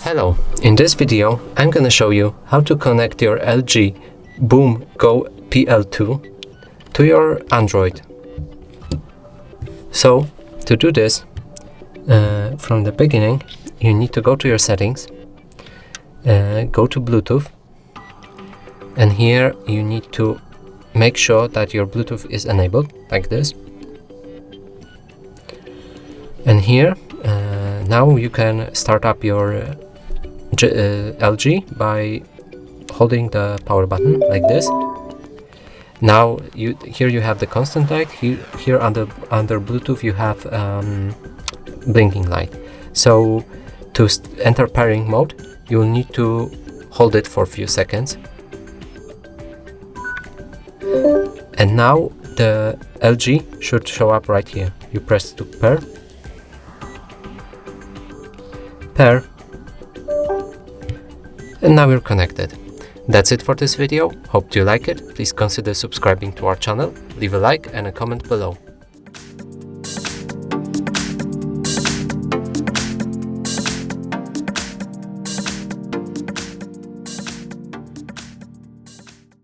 Hello, in this video I'm gonna show you how to connect your LG XBOOM Go PL2 to your Android. So to do this, from the beginning you need to go to your settings, go to Bluetooth, and here you need to make sure that your Bluetooth is enabled like this. And here now you can start up your LG by holding the power button like this. Now here you have the constant light. Here under Bluetooth you have blinking light. So to enter pairing mode, you will need to hold it for a few seconds. And now the LG should show up right here. You press to pair, and now we're connected. That's it for this video. Hope you like it. Please consider subscribing to our channel, leave a like and a comment below.